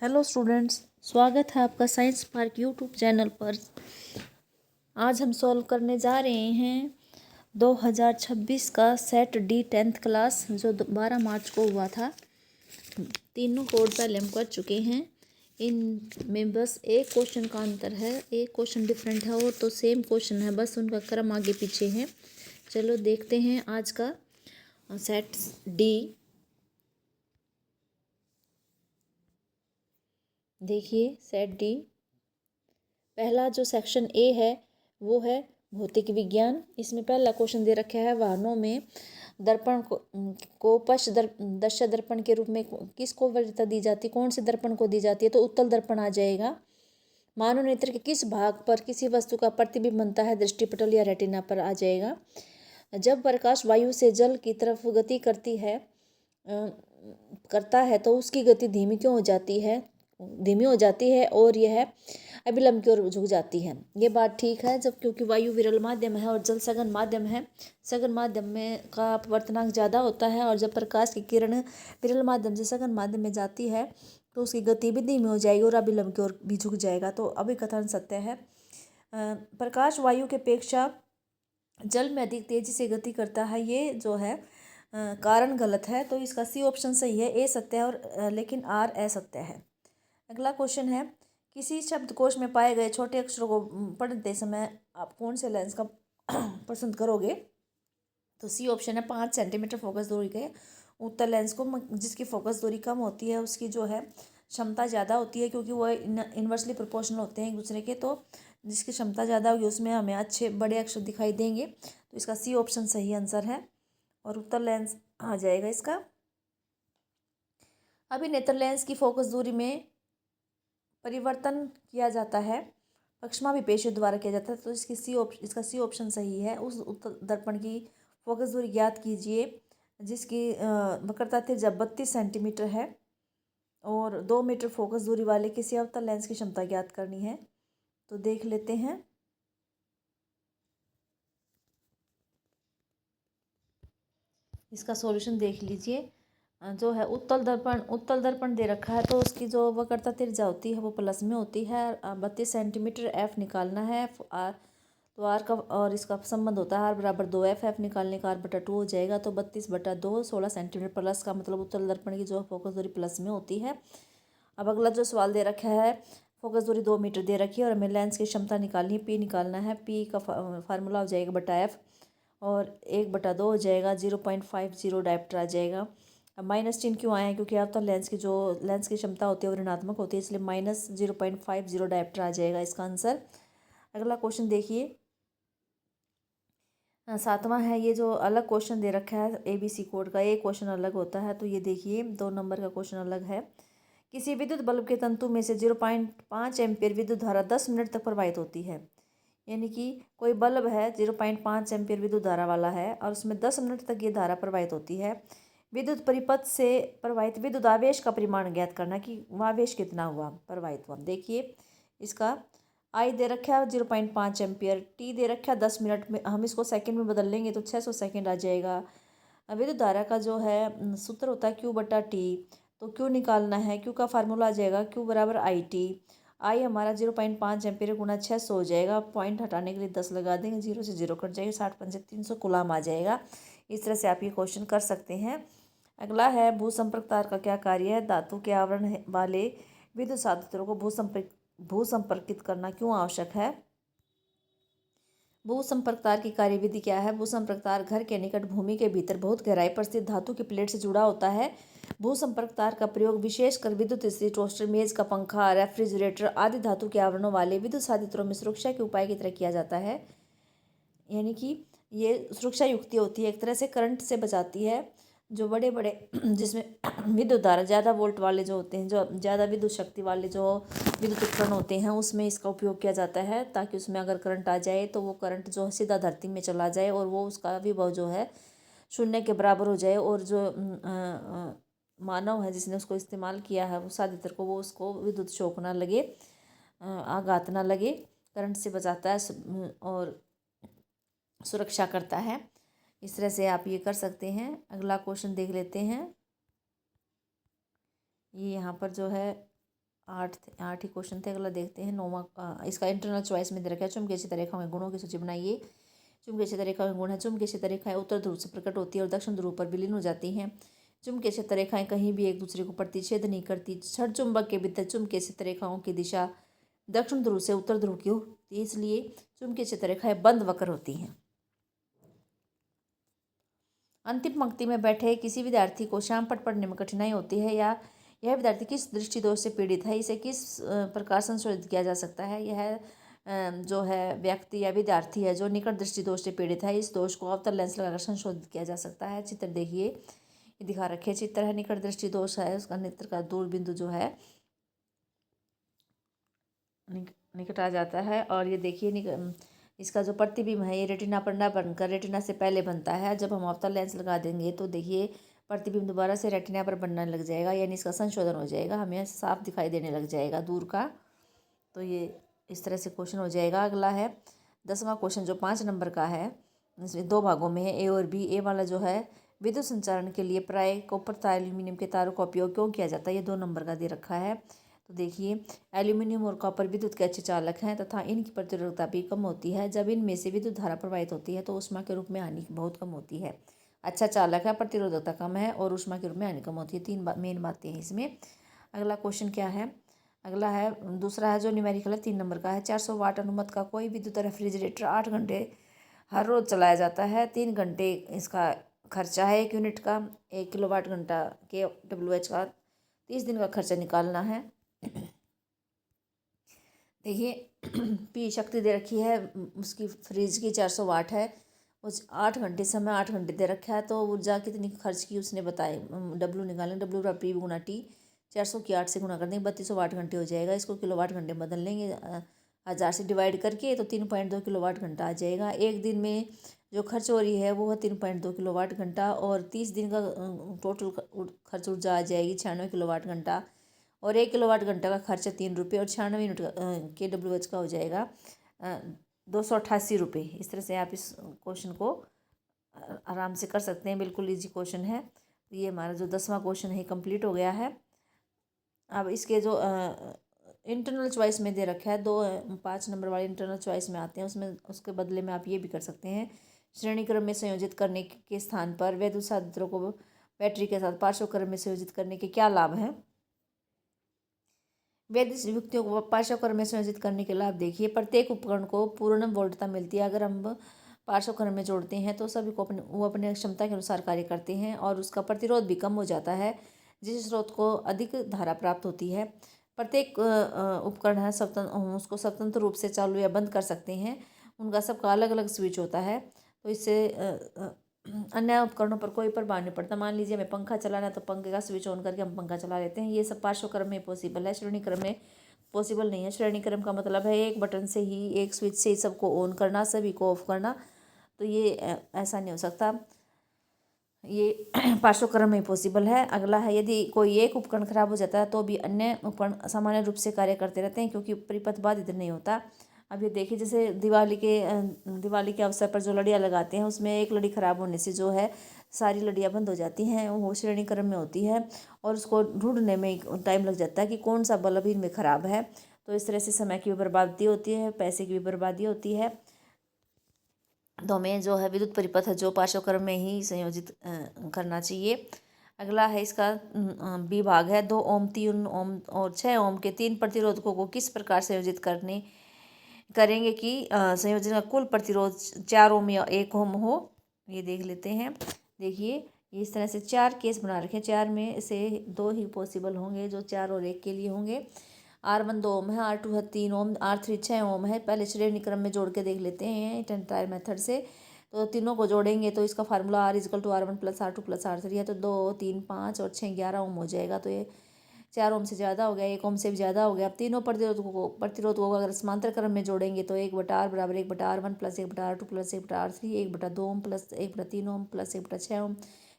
Hello students, स्वागत है आपका साइंस पार्क यूट्यूब चैनल पर। आज हम सॉल्व करने जा रहे हैं 2026 का सेट डी 10th क्लास जो 12 मार्च को हुआ था। तीनों कोड पहले हम कर चुके हैं। इनमें बस एक क्वेश्चन का अंतर है, एक क्वेश्चन डिफरेंट है और तो सेम क्वेश्चन है, बस उनका क्रम आगे पीछे है। चलो देखते हैं आज का सेट डी। देखिए सेट डी, पहला जो सेक्शन ए है वो है भौतिक विज्ञान। इसमें पहला क्वेश्चन दे रखा है, वाहनों में दर्पण को दर्शक दर्पण के रूप में किसको वरीयता दी जाती है, कौन से दर्पण को दी जाती है? तो उत्तल दर्पण आ जाएगा। मानव नेत्र के किस भाग पर किसी वस्तु का प्रतिबिंब बनता है? दृष्टिपटल या रेटिना पर आ जाएगा। जब प्रकाश वायु से जल की तरफ गति करता है तो उसकी गति धीमी क्यों हो जाती है? धीमी हो जाती है और यह अभिलंब की ओर झुक जाती है। ये बात ठीक है, जब क्योंकि वायु विरल माध्यम है और जल सघन माध्यम है। सघन माध्यम में का अपवर्तनांक ज़्यादा होता है और जब प्रकाश की किरण विरल माध्यम से सघन माध्यम में जाती है तो उसकी गति भी धीमी हो जाएगी और अभिलंब की ओर भी झुक जाएगा। तो अभिकथन सत्य है। प्रकाश वायु के अपेक्षा जल में अधिक तेजी से गति करता है, ये जो है कारण गलत है। तो इसका सी ऑप्शन सही है, ए सत्य है और लेकिन आर असत्य है। अगला क्वेश्चन है, किसी शब्दकोश में पाए गए छोटे अक्षरों को पढ़ते समय आप कौन से लेंस का पसंद करोगे? तो सी ऑप्शन है 5 सेंटीमीटर फोकस दूरी के उत्तल लेंस को। जिसकी फोकस दूरी कम होती है उसकी जो है क्षमता ज़्यादा होती है, क्योंकि वो इन्वर्सली प्रोपोर्शनल होते हैं एक दूसरे के। तो जिसकी क्षमता ज़्यादा होगी उसमें हमें अच्छे बड़े अक्षर दिखाई देंगे। तो इसका सी ऑप्शन सही आंसर है और उत्तल लेंस आ जाएगा इसका। अभी नेत्र लेंस की फोकस दूरी में परिवर्तन किया जाता है, पक्षमा विपेशी द्वारा किया जाता है। तो इसका सी ऑप्शन सही है। उस उत्तल दर्पण की फोकस दूरी ज्ञात कीजिए जिसकी वक्रता त्रिज्या 32 सेंटीमीटर है और 2 मीटर फोकस दूरी वाले किसी अवतल लेंस की क्षमता ज्ञात करनी है। तो देख लेते हैं। इसका सॉल्यूशन देख लीजिए। जो है उत्तल दर्पण दे रखा है तो उसकी जो वक्रता त्रिज्या होती है वो प्लस में होती है। 32 सेंटीमीटर एफ निकालना है। तो आर का और इसका संबंध होता है आर बराबर 2 एफ निकालने का R/2 हो जाएगा। तो 32/2 16 सेंटीमीटर प्लस का मतलब उत्तल दर्पण की जो फोकस दूरी प्लस में होती है। अब अगला जो सवाल दे रखा है, फोकस दूरी 2 मीटर दे रखी है और हमें लेंस की क्षमता निकालनी है, पी निकालना है। पी का फार्मूला हो जाएगा बटा F और 1/2 हो जाएगा, 0.50 डायप्टर आ जाएगा। अब माइनस चिन्ह क्यों आया है? क्योंकि अब तो लेंस की क्षमता होती है वो ऋणात्मक होती है, इसलिए -0.50 डायप्टर आ जाएगा इसका आंसर। अगला क्वेश्चन देखिए, 7वां है। ये जो अलग क्वेश्चन दे रखा है ABC कोड का, एक क्वेश्चन अलग होता है। तो ये देखिए 2 नंबर का क्वेश्चन अलग है। किसी विद्युत बल्ब के तंतु में से 0.5 एम्पीयर विद्युत धारा 10 मिनट तक प्रवाहित होती है। यानी कि कोई बल्ब है 0.5 एम्पीयर विद्युत धारा वाला है और उसमें 10 मिनट तक ये धारा प्रवाहित होती है। विद्युत परिपथ से प्रवाहित विद्युत आवेश का परिमाण ज्ञात करना कि वह आवेश कितना हुआ प्रवाहित हुआ। देखिए इसका आई दे रखा है 0.5 एम्पियर, टी दे रखा है 10 मिनट में। हम इसको सेकंड में बदल लेंगे तो 600 सेकंड आ जाएगा। विद्युत धारा का जो है सूत्र होता है Q/T। तो Q निकालना है, Q का फार्मूला आ जाएगा Q बराबर IT। आई हमारा 0.5 एम्पियर गुना 600 हो जाएगा। पॉइंट हटाने के लिए 10 लगा देंगे, 0 से 0 कट जाएगा, 60 × 300 कूलाम आ जाएगा। इस तरह से आप ये क्वेश्चन कर सकते हैं। अगला है भूसंपर्क तार का क्या कार्य है? धातु के आवरण वाले विद्युत साधित्रों को भूसंपर्कित करना क्यों आवश्यक है? भूसंपर्क तार की कार्यविधि क्या है? भूसंपर्क तार घर के निकट भूमि के भीतर बहुत गहराई पर स्थित धातु की प्लेट से जुड़ा होता है। भूसंपर्क तार का प्रयोग विशेषकर विद्युत इस्त्री, टोस्टर, मेज का पंखा, रेफ्रिजरेटर आदि धातु के आवरणों वाले विद्युत साधित्रों में सुरक्षा के उपाय की तरह किया जाता है। यानी कि ये सुरक्षा युक्ति होती है, एक तरह से करंट से बचाती है। जो बड़े बड़े जिसमें विद्युत धारा ज़्यादा वोल्ट वाले जो होते हैं, जो ज़्यादा विद्युत शक्ति वाले जो विद्युत उपकरण होते हैं उसमें इसका उपयोग किया जाता है, ताकि उसमें अगर करंट आ जाए तो वो करंट जो है सीधा धरती में चला जाए और वो उसका विभव जो है शून्य के बराबर हो जाए। और जो मानव है जिसने उसको इस्तेमाल किया है उस साधित्र को, वो उसको विद्युत शॉक ना लगे, आघात ना लगे, करंट से बचाता है और सुरक्षा करता है। इस तरह से आप ये कर सकते हैं। अगला क्वेश्चन देख लेते हैं। ये यहाँ पर जो है आठ ही क्वेश्चन थे। अगला देखते हैं 9वां। इसका इंटरनल चॉइस में दे रखा है चुंबकीय क्षेत्र रेखा में गुणों की सूची बनाइए। चुंबकीय क्षेत्र रेखा में गुण है, चुंबकीय क्षेत्र रेखाएं उत्तर ध्रुव से प्रकट होती है और दक्षिण ध्रुव पर विलीन हो जाती हैं। चुंबकीय क्षेत्र रेखाएं कहीं भी एक दूसरे को प्रतिच्छेद नहीं करती। छड़ चुंबक के भीतर चुंबकीय क्षेत्र रेखाओं की दिशा दक्षिण ध्रुव से उत्तर ध्रुव की होती है, इसलिए चुंबकीय क्षेत्र रेखाएं बंद वक्र होती हैं। अंतिम पंक्ति में बैठे किसी विद्यार्थी को श्यामपट्ट पढ़ने में कठिनाई होती है या यह विद्यार्थी किस दृष्टि दोष से पीड़ित है, इसे किस प्रकार संशोधित किया जा सकता है। यह जो है व्यक्ति या विद्यार्थी है जो निकट दृष्टि दोष से पीड़ित है, इस दोष को अवतल लेंस लगाकर संशोधित किया जा सकता है। चित्र देखिए, ये दिखा रखे चित्र है, निकट दृष्टि दोष है, उसका नेत्र का दूर बिंदु जो है निकट आ जाता है। और ये देखिए इसका जो प्रतिबिंब है ये रेटिना पर न बनकर रेटिना से पहले बनता है। जब हम अवतल लेंस लगा देंगे तो देखिए प्रतिबिंब दोबारा से रेटिना पर बनने लग जाएगा, यानी इसका संशोधन हो जाएगा, हमें साफ दिखाई देने लग जाएगा दूर का। तो ये इस तरह से क्वेश्चन हो जाएगा। अगला है 10वां क्वेश्चन जो 5 नंबर का है, इसमें 2 भागों में है, ए और बी। ए वाला जो है विद्युत संचारण के लिए प्राय कॉपर तथा एल्यूमिनियम के तारों का उपयोग क्यों किया जाता है, ये 2 नंबर का दे रखा है। तो देखिए एल्यूमिनियम और कॉपर विद्युत के अच्छे चालक हैं तथा इनकी प्रतिरोधकता भी कम होती है। जब इनमें से विद्युत धारा प्रवाहित होती है तो ऊष्मा के रूप में हानि बहुत कम होती है। अच्छा चालक है, प्रतिरोधकता कम है और ऊष्मा के रूप में हानि कम होती है। 3 मेन बातें हैं इसमें। अगला क्वेश्चन क्या है, अगला है दूसरा है जो न्यूमेरिकल है 3 नंबर का है। 400 वाट अनुमत का कोई विद्युत रेफ्रिजरेटर 8 घंटे हर रोज़ चलाया जाता है। 3 घंटे इसका खर्चा है 1 यूनिट का। 1 किलोवाट घंटा के WH का 30 दिन का खर्चा निकालना है। देखिए पी शक्ति दे रखी है उसकी फ्रिज की 400 वाट है, उस 8 घंटे समय 8 घंटे दे रखा है, तो ऊर्जा कितनी खर्च की उसने बताए। W निकालें, W का P गुना T 400 की 8 से गुना कर देंगे 3200 वाट घंटे हो जाएगा। इसको किलोवाट घंटे बदल लेंगे 1000 से डिवाइड करके, तो 3.2 किलोवाट घंटा आ जाएगा। एक दिन में जो खर्च हो रही है वो है 3.2 किलोवाट घंटा और 30 दिन का टोटल खर्च ऊर्जा आ जाएगी 96 किलोवाट घंटा। और 1 किलोवाट घंटा का खर्च 3 रुपये और 96 यूनिट के WH का हो जाएगा 288 रुपये। इस तरह से आप इस क्वेश्चन को आराम से कर सकते हैं, बिल्कुल इजी क्वेश्चन है। ये हमारा जो 10वां क्वेश्चन है कंप्लीट हो गया है। अब इसके जो इंटरनल चॉइस में दे रखा है 5 नंबर वाले इंटरनल चॉइस में आते हैं, उसमें उसके बदले में आप ये भी कर सकते हैं। श्रेणी क्रम में संयोजित करने के स्थान पर वैद्युत साधनों को बैटरी के साथ पार्श्व क्रम में संयोजित करने के क्या लाभ हैं। वैद्युत युक्तियों को पार्श्व क्रम में संयोजित करने के लाभ देखिए। प्रत्येक उपकरण को पूर्ण वोल्टता मिलती है। अगर हम पार्श्व क्रम में जोड़ते हैं तो सभी को वो अपने क्षमता के अनुसार कार्य करते हैं और उसका प्रतिरोध भी कम हो जाता है, जिस स्रोत को अधिक धारा प्राप्त होती है। प्रत्येक उपकरण है उसको स्वतंत्र रूप से चालू या बंद कर सकते हैं, उनका सबका अलग अलग स्विच होता है, तो इससे अन्य उपकरणों पर कोई प्रभाव नहीं पड़ता। मान लीजिए हमें पंखा चलाना है तो पंखे का स्विच ऑन करके हम पंखा चला लेते हैं। ये सब पार्श्व क्रम में पॉसिबल है, श्रेणी क्रम में पॉसिबल नहीं है। श्रेणी क्रम का मतलब है एक बटन से ही, एक स्विच से ही सबको ऑन करना, सभी को ऑफ करना, तो ये ऐसा नहीं हो सकता, ये पार्श्व क्रम में पॉसिबल है। अगला है यदि कोई एक उपकरण खराब हो जाता है तो भी अन्य उपकरण सामान्य रूप से कार्य करते रहते हैं क्योंकि परिपथ बाधित नहीं होता। अब ये देखिए जैसे दिवाली के अवसर पर जो लड़ियाँ लगाते हैं उसमें एक लड़ी ख़राब होने से जो है सारी लड़ियाँ बंद हो जाती हैं, वो श्रेणी क्रम में होती है और उसको ढूंढने में टाइम लग जाता है कि कौन सा बल्ब इनमें ख़राब है। तो इस तरह से समय की भी बर्बादी होती है, पैसे की भी बर्बादी होती है। तो हमें जो है विद्युत परिपथ है जो पार्श्व क्रम में ही संयोजित करना चाहिए। अगला है इसका बी भाग है 2 ओम 3 ओम और 6 ओम के 3 प्रतिरोधकों को किस प्रकार संयोजित करेंगे कि संयोजन का कुल प्रतिरोध 4 ओम या 1 ओम हो। ये देख लेते हैं। देखिए इस तरह से 4 केस बना रखे, 4 में से 2 ही पॉसिबल होंगे जो 4 और 1 के लिए होंगे। R1 2 ओम है, R2 है 3 ओम, R3 6 ओम है। पहले श्रेणी क्रम में जोड़ के देख लेते हैं 10 ट्रायल मेथड से। तो तीनों को जोड़ेंगे तो इसका formula R = R1 + R2 + R3 है, तो 2 3 5 और 6 11 ओम हो जाएगा। तो ये 4 ओम से ज़्यादा हो गया, 1 ओम से भी ज़्यादा हो गया। अब तीनों प्रतिरोधकों को अगर समांतर क्रम में जोड़ेंगे तो 1/R = 1/R1 + 1/R2 + 1/R3 1/2 ओम + 1/3 ओम + 1/6 ओम।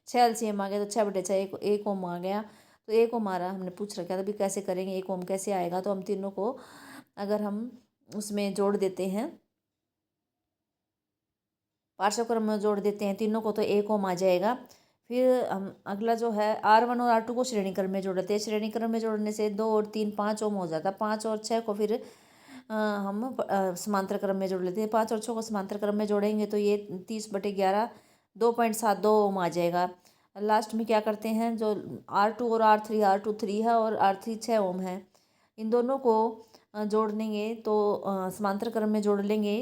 6 LCM आ गया तो 6/6 1 ओम आ गया। तो 1 ओम आ रहा, हमने पूछ रखा था अभी कैसे करेंगे 1 ओम कैसे आएगा। तो हम तीनों को अगर हम उसमें जोड़ देते हैं, पार्श्व क्रम में जोड़ देते हैं तीनों को, तो 1 ओम आ जाएगा। फिर हम अगला जो है R1 और R2 को श्रेणी क्रम में जोड़ते हैं। श्रेणी क्रम में जोड़ने से 2 और 3 5 ओम हो जाता है। 5 और 6 को फिर हम समांतर क्रम में जोड़ लेते हैं। 5 और 6 को समांतर क्रम में जोड़ेंगे तो ये 30/11 2.72 ओम आ जाएगा। लास्ट में क्या करते हैं, जो R2 और R2 3 है और R3 6 ओम है, इन दोनों को जोड़ लेंगे तो समांतर क्रम में जोड़ लेंगे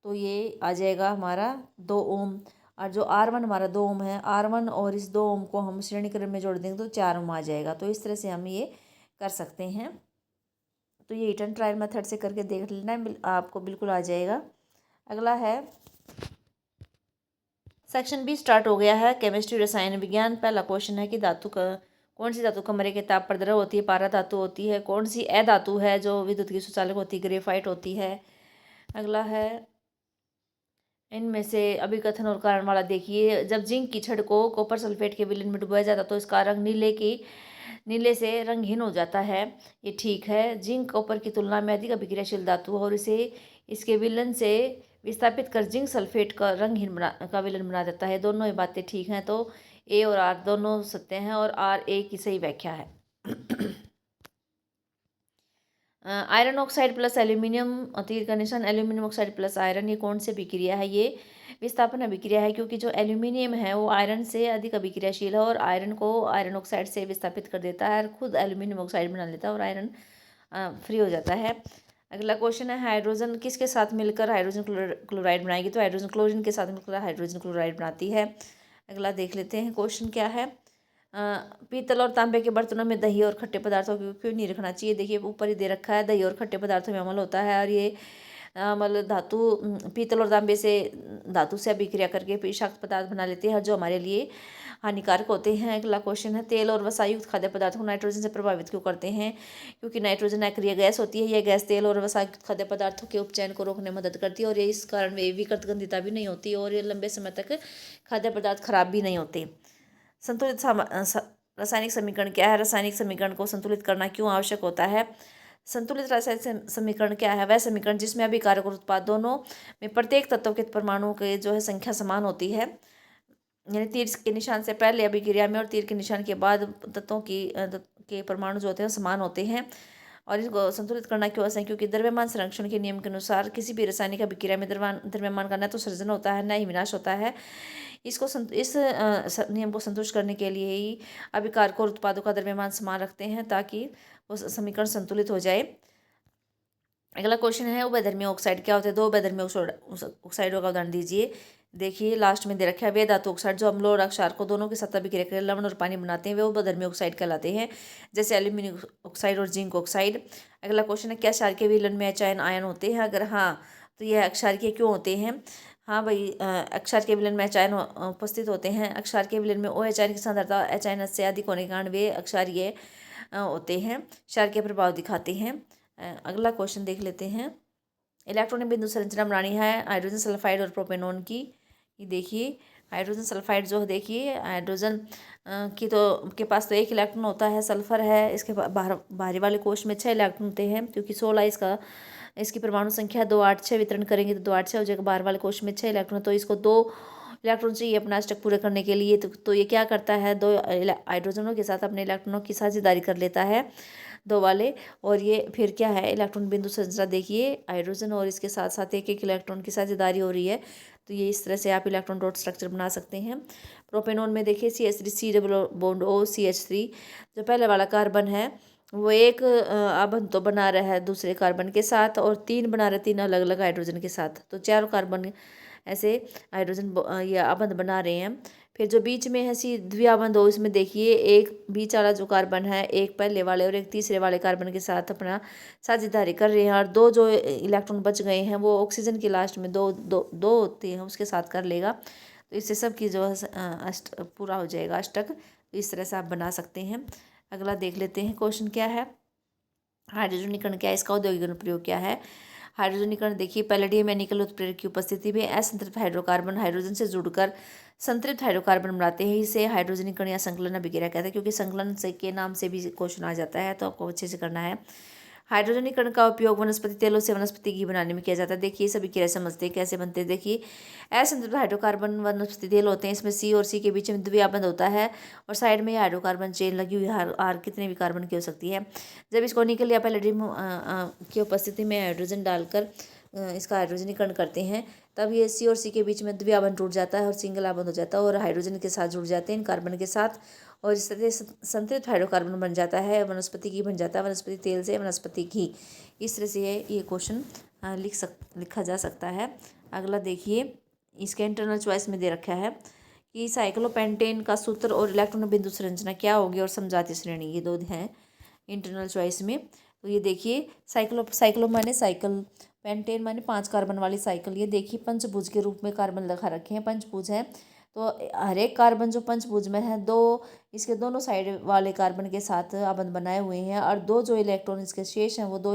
तो ये आ जाएगा हमारा 2 ओम। और जो R1 हमारा 2 ओम है, R1 और इस 2 ओम को हम श्रेणी क्रम में जोड़ देंगे तो 4 ओम आ जाएगा। तो इस तरह से हम ये कर सकते हैं। तो ये हिट एंड ट्रायल मेथड से करके देख लेना, आपको बिल्कुल आ जाएगा। अगला है सेक्शन बी स्टार्ट हो गया है, केमिस्ट्री रसायन विज्ञान। पहला क्वेश्चन है कि धातु का कौन सी धातु कमरे के ताप पर द्रव होती है, पारा धातु होती है। कौन सी अधातु है जो विद्युत की सुचालक होती है, ग्रेफाइट होती है। अगला है इनमें से अभिकथन और कारण वाला देखिए। जब जिंक की छड़ को कॉपर सल्फेट के विलयन में डुबाया जाता तो इसका रंग नीले से रंगहीन हो जाता है, ये ठीक है। जिंक कॉपर की तुलना में अधिक अभिक्रियाशील धातु है और इसे इसके विलयन से विस्थापित कर जिंक सल्फेट का विलयन बना देता है। दोनों ये बातें ठीक हैं, तो ए और आर दोनों सत्य हैं और आर ए की सही व्याख्या है। आयरन ऑक्साइड प्लस एल्यूमिनियम, तीर का निशान, एल्यूमिनियम ऑक्साइड प्लस आयरन, ये कौन सी अभिक्रिया है, ये विस्थापन अभिक्रिया है, क्योंकि जो एल्यूमिनियम है वो आयरन से अधिक अभिक्रियाशील है और आयरन को आयरन ऑक्साइड से विस्थापित कर देता है और खुद एल्यूमिनियम ऑक्साइड बना लेता है और आयरन फ्री हो जाता है। अगला क्वेश्चन है हाइड्रोजन किसके साथ मिलकर हाइड्रोजन क्लोराइड बनाएगी, तो हाइड्रोजन क्लोरीन के साथ मिलकर हाइड्रोजन क्लोराइड बनाती है। अगला देख लेते हैं क्वेश्चन क्या है। पीतल और तांबे के बर्तनों में दही और खट्टे पदार्थों को क्यों नहीं रखना चाहिए। देखिए ऊपर ही दे रखा है, दही और खट्टे पदार्थों में अमल होता है और ये अमल पीतल और तांबे से धातु से अभिक्रिया करके विषाक्त पदार्थ बना लेते हैं जो हमारे लिए हानिकारक होते हैं। अगला क्वेश्चन है तेल और वसायुक्त खाद्य पदार्थों को नाइट्रोजन से प्रभावित क्यों करते हैं, क्योंकि नाइट्रोजन अक्रिय गैस होती है। यह गैस तेल और वसायुक्त खाद्य पदार्थों के उपचयन को रोकने में मदद करती है और ये इस कारण वे विकृत गंधिता भी नहीं होती और ये लंबे समय तक खाद्य पदार्थ खराब भी नहीं होते। संतुलित रासायनिक समीकरण क्या है, रासायनिक समीकरण को संतुलित करना क्यों आवश्यक होता है। संतुलित रासायनिक समीकरण क्या है, वह समीकरण जिसमें अभिकारक और उत्पाद दोनों में प्रत्येक तत्व के परमाणुओं के जो है संख्या समान होती है, यानी तीर के निशान से पहले अभिक्रिया में और तीर के निशान के बाद तत्वों के परमाणु जो होते हैं समान होते हैं। और इसको संतुलित करना क्यों आसान, क्योंकि द्रव्यमान संरक्षण के नियम के अनुसार किसी भी रासायनिक अभिक्रिया में द्रव्यमान का न तो सृजन होता है न ही विनाश होता है। इस नियम को संतुष्ट करने के लिए ही अभिकारक और उत्पादों का द्रव्यमान समान रखते हैं ताकि वो समीकरण संतुलित हो जाए। अगला क्वेश्चन है उभयधर्मी ऑक्साइड क्या होते हैं, दो उभयधर्मी ऑक्साइडों का उदाहरण दीजिए। देखिए लास्ट में दे रखा है वे धातु ऑक्साइड जो अम्ल और अक्षार को दोनों के साथ अभिक्रिया कर लवण और पानी बनाते हैं वे उभयधर्मी ऑक्साइड कहलाते हैं, जैसे एल्यूमिनियम ऑक्साइड और जिंक ऑक्साइड। अगला क्वेश्चन है क्या क्षारीय विलयन में एच आयन होते हैं, अगर हाँ तो यह अक्षारीय क्यों होते हैं। हाँ भाई, अक्षार के विलयन में एच आयन उपस्थित होते हैं। अक्षार के विलयन में ओ एच आयन की सांद्रता एच आयन से अधिक होने के कारण वे अक्षारीय होते हैं, क्षार के प्रभाव दिखाते हैं। अगला क्वेश्चन देख लेते हैं। इलेक्ट्रॉनिक बिंदु संरचना बनानी है हाइड्रोजन सल्फाइड और प्रोपेनॉन की। ये देखिए हाइड्रोजन सल्फाइड जो देखिए हाइड्रोजन की तो के पास तो एक इलेक्ट्रॉन होता है, सल्फर है इसके बाहरी वाले कोश में 6 इलेक्ट्रॉन होते हैं, क्योंकि 16 इसकी परमाणु संख्या 2 8 6 वितरण करेंगे तो 2 8 6 हो जाएगा। बाहर वाले कोश में 6 इलेक्ट्रॉन, तो इसको 2 इलेक्ट्रॉन चाहिए अपना अष्टक पूरे करने के लिए। तो ये क्या करता है, 2 हाइड्रोजनों के साथ अपने इलेक्ट्रॉनों की साझेदारी कर लेता है, 2 वाले। और ये फिर क्या है इलेक्ट्रॉन बिंदु संरचना देखिए, हाइड्रोजन और इसके साथ साथ एक एक इलेक्ट्रॉन की साझेदारी हो रही है। तो ये इस तरह से आप इलेक्ट्रॉन डॉट स्ट्रक्चर बना सकते हैं। प्रोपेनॉन में देखिए CH3 C double bond O CH3, जो पहले वाला कार्बन है वो एक आबंध तो बना रहा है दूसरे कार्बन के साथ और 3 बना रहे 3 अलग अलग हाइड्रोजन के साथ, तो 4 कार्बन ऐसे हाइड्रोजन ये आबंध बना रहे हैं। फिर जो बीच में है सी द्विआबंध हो, इसमें देखिए एक बीच वाला जो कार्बन है एक पहले वाले और एक तीसरे वाले कार्बन के साथ अपना साझेदारी कर रहे हैं और 2 जो इलेक्ट्रॉन बच गए हैं वो ऑक्सीजन की लास्ट में दो होते हैं उसके साथ कर लेगा। तो इससे सब की जो है पूरा हो जाएगा अष्टक। तो इस तरह से आप बना सकते हैं। अगला देख लेते हैं क्वेश्चन क्या है, हाइड्रोजनीकरण क्या है, इसका औद्योगिक अनुप्रयोग क्या है। हाइड्रोजनीकरण देखिए पैलेडियम या निकल उत्प्रेरक की उपस्थिति में असंतृप्त हाइड्रोकार्बन हाइड्रोजन से जुड़कर संतृप्त हाइड्रोकार्बन बनाते हैं, इसे हाइड्रोजनीकरण या संकलन अभिक्रिया कहते हैं, क्योंकि संकलन से के नाम से भी क्वेश्चन आ जाता है तो आपको अच्छे से करना है। हाइड्रोजनीय कण का उपयोग वनस्पति तेलों से वनस्पति घी बनाने में किया जाता है। देखिए सभी क्रिया समझते हैं कैसे बनते हैं। देखिए असंतृप्त हाइड्रोकार्बन वनस्पति तेल होते हैं। इसमें सी और सी के बीच में द्विआबंध होता है और साइड में हाइड्रोकार्बन चेन लगी हुई है। आर कितने भी कार्बन की हो सकती है। जब इसको निकल या पैलेडियम की उपस्थिति में हाइड्रोजन डालकर इसका हाइड्रोजनीकरण करते हैं तब ये सी और सी के बीच में द्विआबंध टूट जाता है और सिंगल आबंध हो जाता है और हाइड्रोजन के साथ जुड़ जाते हैं इन कार्बन के साथ और इस तरह संतृप्त हाइड्रोकार्बन बन जाता है। वनस्पति घी बन जाता है। वनस्पति तेल से वनस्पति घी। इस तरह से ये क्वेश्चन लिखा जा सकता है। अगला देखिए इसके इंटरनल चॉइस में दे रखा है कि साइक्लोपेंटेन का सूत्र और इलेक्ट्रॉन बिंदु संरचना क्या होगी और समझाती श्रेणी। ये दो हैं इंटरनल चॉइस में। तो ये देखिए साइक्लो माने साइकिल, पेंटेन माने 5 कार्बन वाली साइकिल। ये देखिए पंचभुज के रूप में कार्बन लगा रखे हैं। पंचभुज है तो हर एक कार्बन जो पंचभुज में है इसके दोनों साइड वाले कार्बन के साथ आबंध बनाए हुए हैं और 2 जो इलेक्ट्रॉन इसके शेष हैं वो 2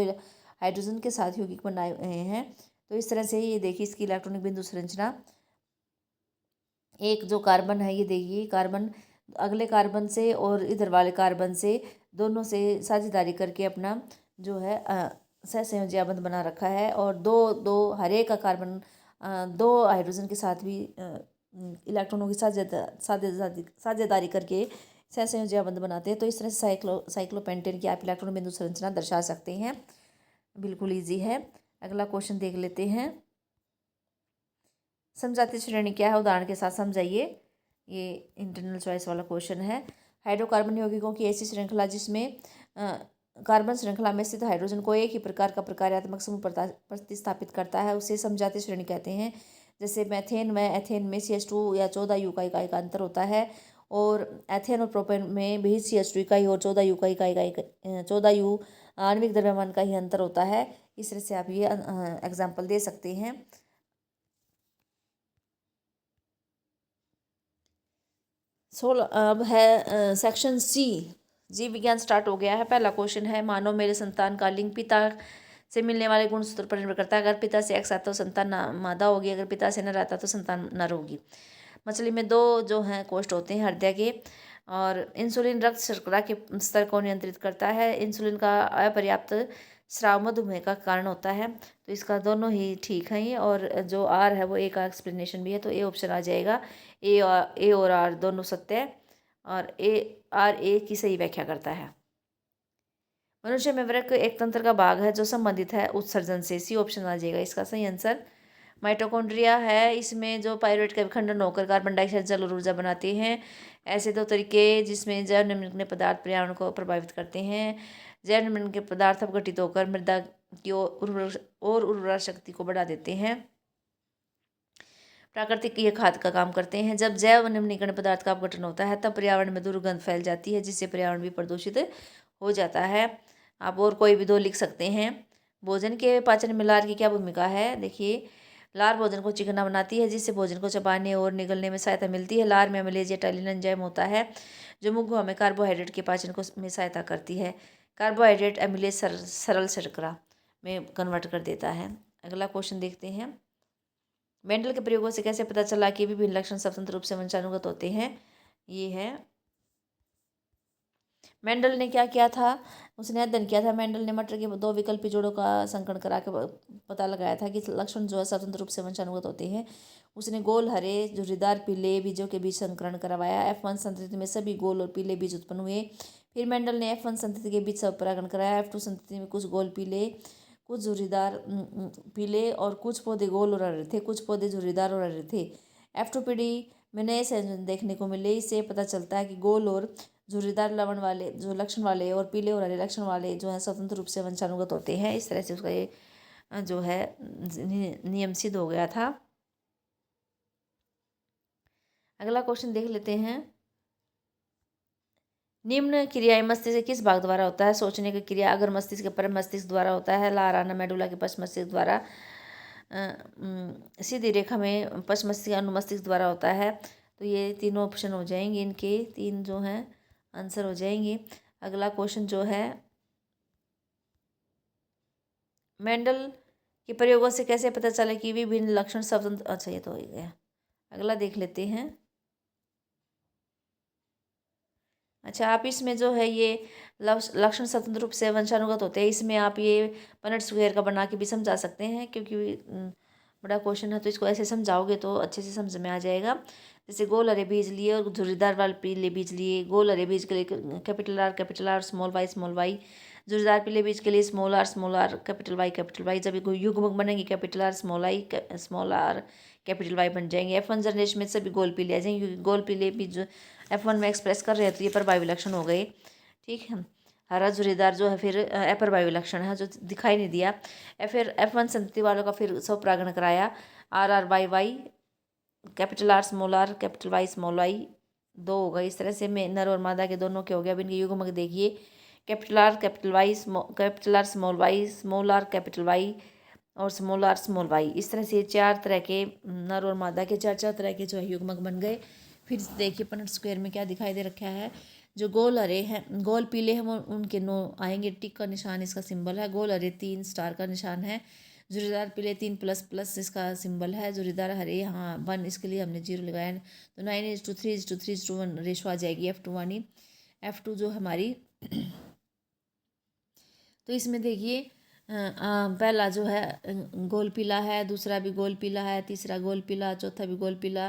हाइड्रोजन के साथ यौगिक बनाए हुए हैं। तो इस तरह से ये देखिए इसकी इलेक्ट्रॉनिक बिंदु संरचना। एक जो कार्बन है ये देखिए कार्बन अगले कार्बन से और इधर वाले कार्बन से दोनों से साझेदारी करके अपना जो है सहसंयोजी आबंध बना रखा है और दो हर एक का कार्बन 2 हाइड्रोजन के साथ भी इलेक्ट्रॉनों की साझेदारी करके सहसंयोजी आबंध बनाते हैं। तो इस तरह से साइक्लोपेंटेन की आप इलेक्ट्रॉन बिंदु संरचना दर्शा सकते हैं। बिल्कुल ईजी है। अगला क्वेश्चन देख लेते हैं। समझाती श्रेणी क्या है उदाहरण के साथ समझाइए। ये इंटरनल चॉइस वाला क्वेश्चन है। हाइड्रोकार्बन यौगिकों की ऐसी श्रृंखला जिसमें कार्बन श्रृंखला में स्थित हाइड्रोजन को एक ही प्रकार का प्रकार्यात्मक समूह प्रतिस्थापित करता है उसे समझाती श्रेणी कहते हैं। जैसे मैथेन में एथेन में CH2 या 14U का इकाई का अंतर होता है और एथेन और प्रोपेन में भी CH2 इकाई और 14U का इकाई 14U आणविक द्रव्यमान का ही अंतर होता है। इस तरह से आप ये एग्जाम्पल दे सकते हैं। अब है सेक्शन सी। जीव विज्ञान स्टार्ट हो गया है। पहला क्वेश्चन है मानव मेरे संतान का लिंग पिता से मिलने वाले गुण सूत्र पर निर्भर करता है। अगर पिता से X आता तो संतान मादा होगी, अगर पिता से नर आता तो संतान नर होगी। मछली में 2 जो हैं कोष्ठ होते हैं हृदय के और इंसुलिन रक्त शर्करा के स्तर को नियंत्रित करता है। इंसुलिन का अपर्याप्त स्राव मधुमेह का कारण होता है। तो इसका दोनों ही ठीक है और जो आर है वो ए का एक्सप्लेनेशन भी है तो ए ऑप्शन आ जाएगा। ए और आर दोनों सत्य है और ए की सही व्याख्या करता है। मनुष्य में वृक्क एक तंत्र का भाग है जो संबंधित है उत्सर्जन से। सी ऑप्शन आ जाएगा इसका सही आंसर। माइटोकॉन्ड्रिया है, इसमें जो पायरुवेट का विखंडन होकर कार्बन डाइऑक्साइड जल और ऊर्जा बनाते हैं। ऐसे 2 तरीके जिसमें जैव निम्नलिखित पदार्थ पर्यावरण को प्रभावित करते हैं। जैव निम्नलिखित पदार्थ अपघटित होकर मृदा की उर्वरा शक्ति को बढ़ा देते हैं। प्राकृतिक ये खाद का काम करते हैं। जब जैव निम्नीकरण पदार्थ का अपघटन होता है तब पर्यावरण में दुर्गंध फैल जाती है जिससे पर्यावरण भी प्रदूषित हो जाता है। आप और कोई भी 2 लिख सकते हैं। भोजन के पाचन में लार की क्या भूमिका है। देखिए लार भोजन को चिकना बनाती है जिससे भोजन को चबाने और निगलने में सहायता मिलती है। लार में अम्लेज या टाइलिन एंजाइम होता है जो मुंह में कार्बोहाइड्रेट के पाचन को में सहायता करती है। कार्बोहाइड्रेट अम्लेज सरल शर्करा में कन्वर्ट कर देता है। अगला क्वेश्चन देखते हैं। मेंडल के प्रयोगों से कैसे पता चला कि विभिन्न लक्षण स्वतंत्र रूप से वंशानुगत होते हैं। ये है मेंडल ने क्या किया था, उसने अध्ययन किया था। मेंडल ने मटर के 2 विकल्पी जोड़ों का संकरण करा के पता लगाया था कि लक्षण जो है स्वतंत्र रूप से वंशानुगत होते हैं। उसने गोल हरे झुर्रीदार पीले बीजों के बीच संकरण करवाया। F1 संतति में सभी गोल और पीले बीज उत्पन्न हुए। फिर मेंडल ने F1 संतति के बीच स्वपरागण कराया। F2 संतति में कुछ गोल पीले, कुछ झुर्रीदार पीले और कुछ पौधे गोल और हरे थे, कुछ पौधे झुर्रीदार और हरे थे। F2 पीढ़ी में नए संयोजन देखने को मिले। इससे पता चलता है कि गोल और झुर्रीदार लवण वाले जो लक्षण वाले और पीले और हरे लक्षण वाले जो है स्वतंत्र रूप से वंशानुगत होते हैं। इस तरह से उसका ये जो है नियम सिद्ध हो गया था। अगला क्वेश्चन देख लेते हैं। निम्न क्रियाएं मस्तिष्क के किस भाग द्वारा होता है। सोचने की क्रिया अगर मस्तिष्क के परम मस्तिष्क द्वारा होता है। लार आना मेडुला के पश्च मस्तिष्क द्वारा। सीधी रेखा में पश्च मस्तिष्क अनुमस्तिष्क द्वारा होता है। तो ये तीनों ऑप्शन हो जाएंगे, इनके 3 जो हैं आंसर हो जाएंगे। अगला क्वेश्चन जो है मेंडल के प्रयोगों से कैसे पता चला कि विभिन्न लक्षण स्वतंत्र। अच्छा ये तो हो गया। अगला देख लेते हैं। अच्छा आप इसमें जो है ये लक्षण स्वतंत्र रूप से वंशानुगत होते हैं। इसमें आप ये पनट स्क्वायर का बना के भी समझा सकते हैं, क्योंकि बड़ा क्वेश्चन है तो इसको ऐसे समझाओगे तो अच्छे से समझ में आ जाएगा। जैसे गोल हरे बीज लिए और झुर्रीदार वाले पीले बीज लिए। गोल हरे बीज के लिए कैपिटल आर स्मॉल वाई। झुर्रीदार पीले बीज के लिए स्मॉल आर कैपिटल वाई। जब ये युग्मक बनेंगे capital R small R capital Y बन जाएंगे। F1 जनरेशन में सभी गोल पीले आ जाएंगे, क्योंकि गोल पीले बीज F1 में एक्सप्रेस कर रहे हैं तो ये परवाई विलक्षण हो गए। ठीक है। हरा झुर्रीदार जो है फिर अपरवायु विलक्षण है, जो दिखाई नहीं दिया। फिर F1 संतति वालों का फिर स्वपरागण कराया। RR YY capital R capital Y small Y, दो हो गए। इस तरह से में नर और मादा के दोनों के हो गया। अब इनके युग्मक देखिए, capital R capital R small R capital Y और स्मॉल वाई। इस तरह से चार तरह के नर और मादा के चार चार तरह के जो है युग्मक बन गए। फिर देखिए पनट स्क्वायर में क्या दिखाई दे रखा है। जो गोल हरे हैं, गोल पीले हैं, वो उनके 9 आएंगे। टिक का निशान इसका सिंबल है। गोल हरे 3 स्टार का निशान है। जुरीदार पीले 3 प्लस इसका सिंबल है। जुरीदार हरे यहाँ 1, इसके लिए हमने 0 लगाया है। तो 9:3:3:1 रेशो आ जाएगी F2 F2 जो हमारी तो इसमें देखिए पहला जो है गोल पीला है, दूसरा भी गोल पीला है, तीसरा गोल पीला, चौथा भी गोल पीला,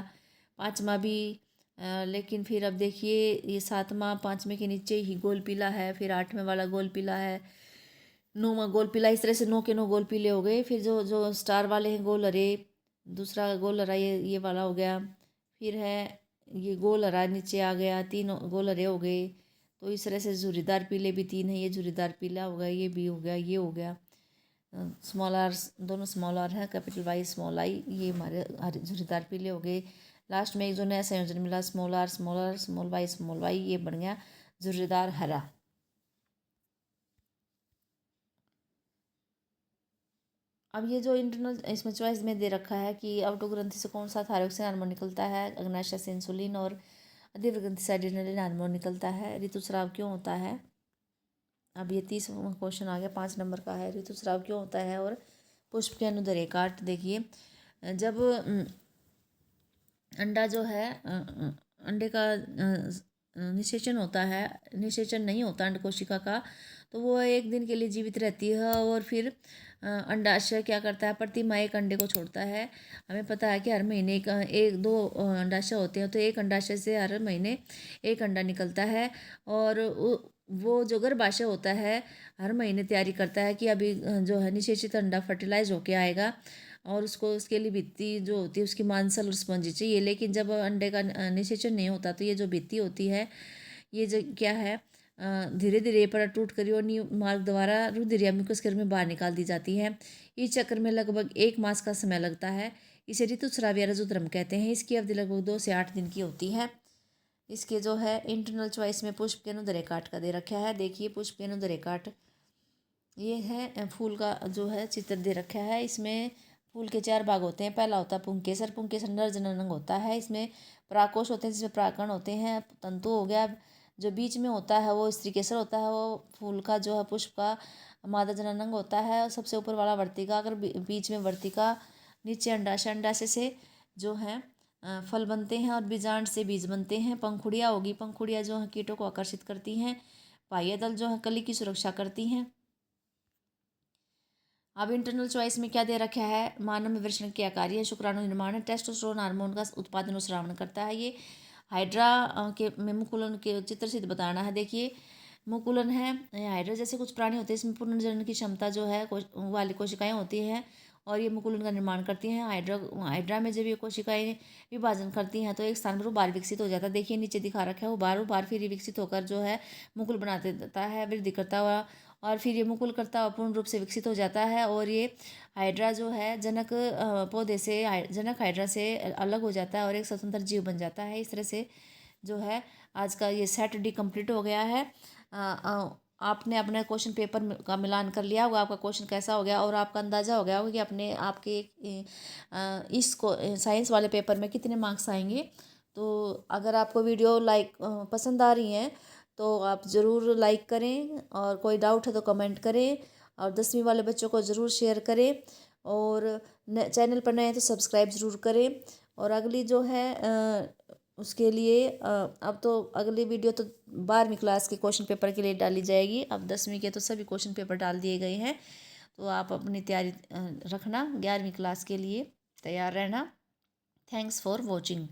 पांचवा भी लेकिन फिर अब देखिए ये 7वां 5वें के नीचे ही गोल पीला है। फिर 8वें वाला गोल पीला है, 9वां गोल पीला। इस तरह से 9 के 9 गोल पीले हो गए। फिर जो जो स्टार वाले हैं गोल हरे, दूसरा गोल हरा ये वाला हो गया। फिर है ये गोल हरा नीचे आ गया, 3 गोल हरे हो गए। तो इस तरह से झुर्रीदार पीले भी 3 है, ये झुर्रीदार पीला हो गया, ये भी हो गया, ये हो गया। स्मॉल आर दोनों स्मॉल आर है, कैपिटल वाई स्मॉल आई, ये हमारे झुर्रीदार पीले हो गए। लास्ट में एक जो नया संयोजन मिला स्मॉल आर स्मॉल वाई, ये बन गया झुर्रीदार हरा। अब ये जो इंटरनल इसमें चॉइस में दे रखा है कि आउटो ग्रंथि से कौन सा थायरॉक्सिन से हार्मोन निकलता है, अग्नाशय से इंसुलिन, और अधिव्य ग्रंथि से एड्रेनलिन हार्मोन निकलता है। ऋतुस्राव क्यों होता है। अब ये 30वां क्वेश्चन आ गया, 5 नंबर का है। ऋतुस्राव क्यों होता है और पुष्प के अनुदैर्ध्य काट। देखिए जब अंडा जो है अंडे का निषेचन होता है, निषेचन नहीं होता अंड कोशिका का, तो वो एक दिन के लिए जीवित रहती है और फिर अंडाशय क्या करता है, प्रति माह एक अंडे को छोड़ता है। हमें पता है कि हर महीने एक दो अंडाशय होते हैं, तो एक अंडाशय से हर महीने एक अंडा निकलता है। और वो जो गर्भाशय होता है हर महीने तैयारी करता है कि अभी जो है निषेचित अंडा फर्टिलाइज होके आएगा, और उसको उसके लिए भित्ति जो होती है उसकी मांसल और स्पंजी चाहिए। लेकिन जब अंडे का निषेचन नहीं होता तो ये जो भित्ति होती है ये जो क्या है धीरे धीरे पर टूट कर योनि मार्ग द्वारा रुधिर या म्यूकस के रूप में बाहर निकाल दी जाती है। इस चक्र में लगभग 1 मास का समय लगता है। इसे ऋतुस्राव या रजोधर्म कहते हैं। इसकी अवधि लगभग 2 से 8 दिन की होती है। इसके जो है इंटरनल चॉइस में पुष्प के अनुदैर्ध्य काट का दे रखा है। देखिए पुष्प के अनुदैर्ध्य काट ये है फूल का जो है चित्र दे रखा है। इसमें फूल के 4 भाग होते हैं। पहला होता है पुंकेसर। पुंकेसर नर जननांग होता है। इसमें परागकोश होते हैं जिसमें परागकण होते हैं। तंतु हो गया। जो बीच में होता है वो स्त्रीकेसर होता है, वो फूल का जो है पुष्प का मादा जननांग होता है। और सबसे ऊपर वाला वर्तिका, अगर बीच में वर्तिका, नीचे अंडाशय, अंडाशय से जो है फल बनते हैं और बीजांड से बीज बनते हैं। पंखुड़ियाँ होगी, पंखुड़ियाँ जो है कीटों को आकर्षित करती हैं। बाह्य दल जो है कली की सुरक्षा करती हैं। अब इंटरनल चॉइस में क्या दे रखा है, मानव में वृषण क्या कार्य है, शुक्राणु निर्माण है, टेस्टोस्टेरोन हार्मोन का उत्पादन और श्रावण करता है। ये हाइड्रा के में मुकुलन के चित्र से बताना है। देखिए मुकुलन है, हाइड्रा जैसे कुछ प्राणी होते हैं, इसमें पुनर्जनन की क्षमता जो है वाली कोशिकाएं होती हैं और ये मुकुलन का निर्माण करती हैं। हाइड्रा में जब ये कोशिकाएं विभाजन करती हैं तो एक स्थान पर उभार विकसित हो जाता है। देखिए नीचे दिखा रखा है उभार फिर विकसित होकर जो है मुकुल बना देता है, वृद्धि करता हुआ, और फिर ये मुकुल करता हुआ पूर्ण रूप से विकसित हो जाता है। और ये हाइड्रा जो है जनक पौधे से जनक हाइड्रा से अलग हो जाता है और एक स्वतंत्र जीव बन जाता है। इस तरह से जो है आज का ये सेट डी कंप्लीट हो गया है। आपने अपने क्वेश्चन पेपर का मिलान कर लिया होगा, आपका क्वेश्चन कैसा हो गया और आपका अंदाज़ा हो गया होगा कि अपने आपके इसको साइंस वाले पेपर में कितने मार्क्स आएंगे। तो अगर आपको वीडियो पसंद आ रही हैं तो आप ज़रूर लाइक करें, और कोई डाउट है तो कमेंट करें, और 10वीं वाले बच्चों को ज़रूर शेयर करें, और चैनल पर नए हैं तो सब्सक्राइब ज़रूर करें। और अगली जो है उसके लिए अब तो अगली वीडियो तो 12वीं क्लास के क्वेश्चन पेपर के लिए डाली जाएगी। अब 10वीं के तो सभी क्वेश्चन पेपर डाल दिए गए हैं, तो आप अपनी तैयारी रखना, 11वीं क्लास के लिए तैयार रहना। Thanks for watching.